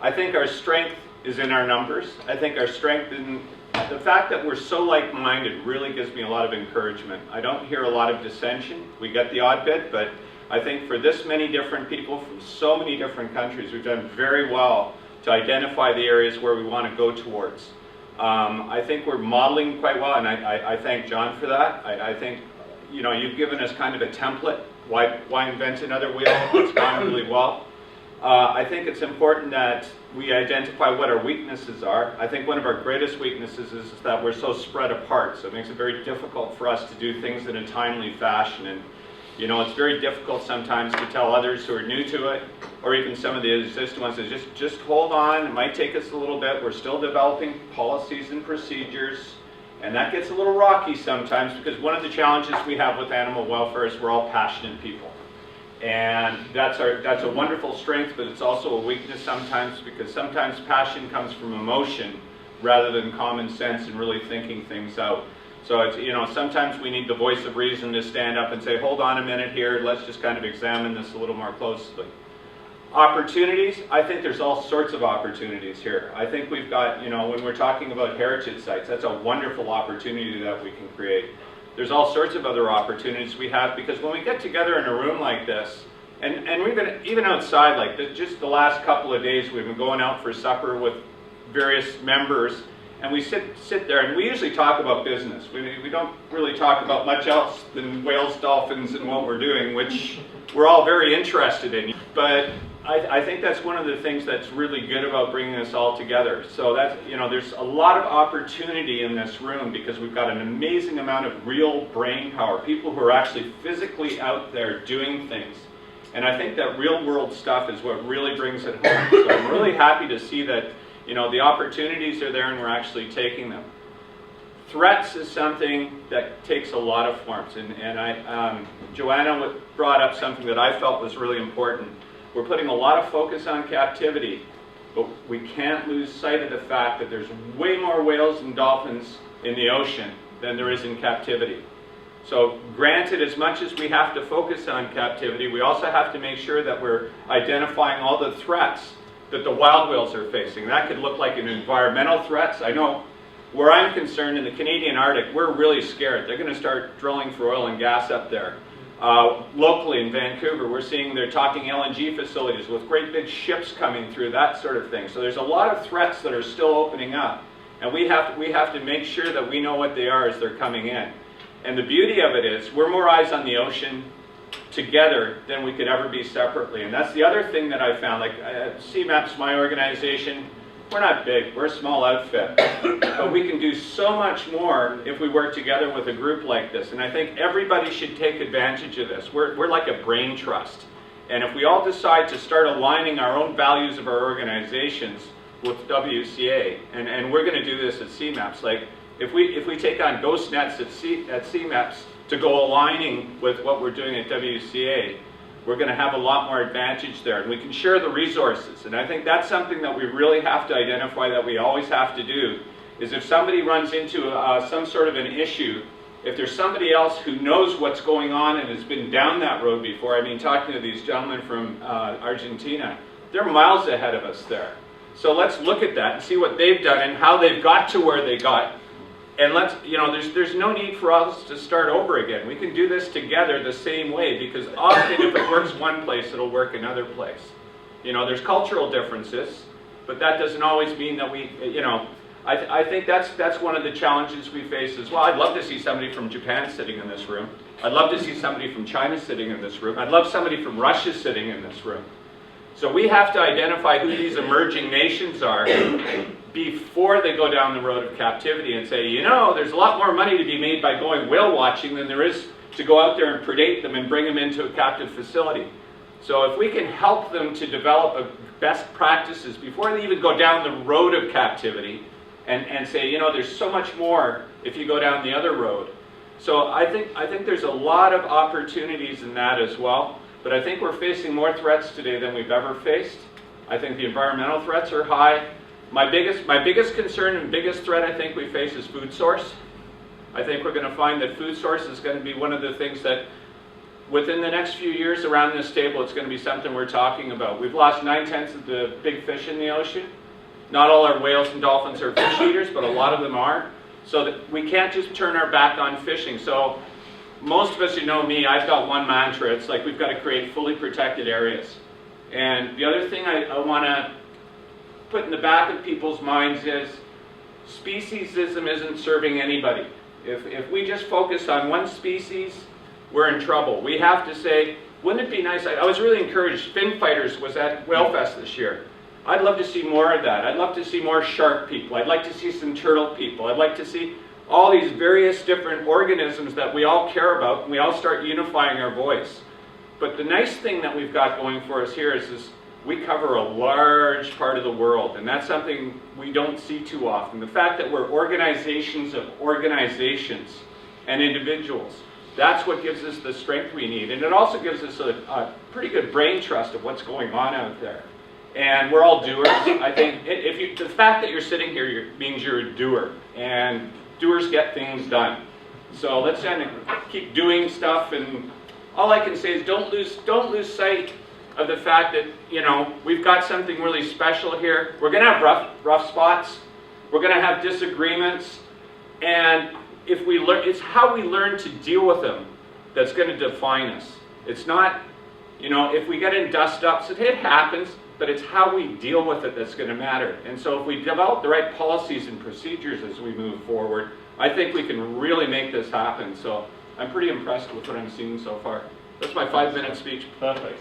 I think our strength is in our numbers. I think our strength in the fact that we're so like-minded really gives me a lot of encouragement. I don't hear a lot of dissension. We get the odd bit, but I think for this many different people from so many different countries, we've done very well to identify the areas where we want to go towards. I think we're modeling quite well, and I thank John for that. I think, you know, you've given us kind of a template. Why invent another wheel? It's gone really well. I think it's important that we identify what our weaknesses are. I think one of our greatest weaknesses is that we're so spread apart, so it makes it very difficult for us to do things in a timely fashion. And you know, it's very difficult sometimes to tell others who are new to it, or even some of the existing ones, to just hold on. It might take us a little bit. We're still developing policies and procedures, and that gets a little rocky sometimes, because one of the challenges we have with animal welfare is we're all passionate people. And that's a wonderful strength, but it's also a weakness sometimes, because sometimes passion comes from emotion rather than common sense and really thinking things out. So it's, you know, sometimes we need the voice of reason to stand up and say, hold on a minute here, let's just kind of examine this a little more closely. Opportunities, I think there's all sorts of opportunities here. I think we've got, you know, when we're talking about heritage sites, that's a wonderful opportunity that we can create. There's all sorts of other opportunities we have, because when we get together in a room like this, and we've been, even outside like this, just the last couple of days we've been going out for supper with various members, and we sit there, and we usually talk about business. We don't really talk about much else than whales, dolphins, and what we're doing, which we're all very interested in. But I think that's one of the things that's really good about bringing us all together. So that's, you know, there's a lot of opportunity in this room, because we've got an amazing amount of real brain power, people who are actually physically out there doing things. And I think that real world stuff is what really brings it home. So I'm really happy to see that, you know, the opportunities are there and we're actually taking them. Threats is something that takes a lot of forms. And Joanna brought up something that I felt was really important. We're putting a lot of focus on captivity, but we can't lose sight of the fact that there's way more whales and dolphins in the ocean than there is in captivity. So granted, as much as we have to focus on captivity, we also have to make sure that we're identifying all the threats that the wild whales are facing. That could look like an environmental threats. I know where I'm concerned in the Canadian Arctic, we're really scared. They're going to start drilling for oil and gas up there. Locally in Vancouver, we're seeing they're talking LNG facilities with great big ships coming through, that sort of thing. So there's a lot of threats that are still opening up, and we have to make sure that we know what they are as they're coming in. And the beauty of it is we're more eyes on the ocean together than we could ever be separately. And that's the other thing that I found. Like CMAP's my organization. We're not big, we're a small outfit, but we can do so much more if we work together with a group like this. And I think everybody should take advantage of this. We're like a brain trust. And if we all decide to start aligning our own values of our organizations with WCA, and we're going to do this at CMAPs, like if we take on ghost nets at CMAPs to go aligning with what we're doing at WCA, we're going to have a lot more advantage there, and we can share the resources. And I think that's something that we really have to identify, that we always have to do, is if somebody runs into some sort of an issue, if there's somebody else who knows what's going on and has been down that road before. I mean, talking to these gentlemen from Argentina, they're miles ahead of us there. So let's look at that and see what they've done and how they've got to where they got. And let's, you know, there's no need for us to start over again. We can do this together the same way, because often if it works one place, it'll work another place. You know, there's cultural differences, but that doesn't always mean that we, you know, I think that's one of the challenges we face as well. I'd love to see somebody from Japan sitting in this room. I'd love to see somebody from China sitting in this room. I'd love somebody from Russia sitting in this room. So we have to identify who these emerging nations are before they go down the road of captivity and say, you know, there's a lot more money to be made by going whale watching than there is to go out there and predate them and bring them into a captive facility. So if we can help them to develop best practices before they even go down the road of captivity, and say, you know, there's so much more if you go down the other road. So I think there's a lot of opportunities in that as well. But I think we're facing more threats today than we've ever faced. I think the environmental threats are high. My biggest concern and biggest threat I think we face is food source. I think we're going to find that food source is going to be one of the things that within the next few years around this table, it's going to be something we're talking about. We've lost 9/10 of the big fish in the ocean. Not all our whales and dolphins are fish eaters, but a lot of them are. So that we can't just turn our back on fishing. So most of us, you know me, I've got one mantra. It's like we've got to create fully protected areas. And the other thing I want to put in the back of people's minds is speciesism isn't serving anybody. If we just focus on one species, we're in trouble. We have to say, wouldn't it be nice? I was really encouraged. Fin Fighters was at Whale Fest this year. I'd love to see more of that. I'd love to see more shark people. I'd like to see some turtle people. I'd like to see all these various different organisms that we all care about, and we all start unifying our voice. But the nice thing that we've got going for us here is we cover a large part of the world, and that's something we don't see too often. The fact that we're organizations of organizations and individuals, that's what gives us the strength we need. And it also gives us a pretty good brain trust of what's going on out there. And we're all doers. I think the fact that you're sitting here means you're a doer, and doers get things done. So let's kind of keep doing stuff, and all I can say is don't lose sight of the fact that, you know, we've got something really special here. We're going to have rough spots. We're going to have disagreements, and if we learn, it's how we learn to deal with them that's going to define us. It's not, you know, if we get in dust-ups, it happens, but it's how we deal with it that's going to matter. And so if we develop the right policies and procedures as we move forward, I think we can really make this happen. So I'm pretty impressed with what I'm seeing so far. That's my 5-minute speech. Perfect.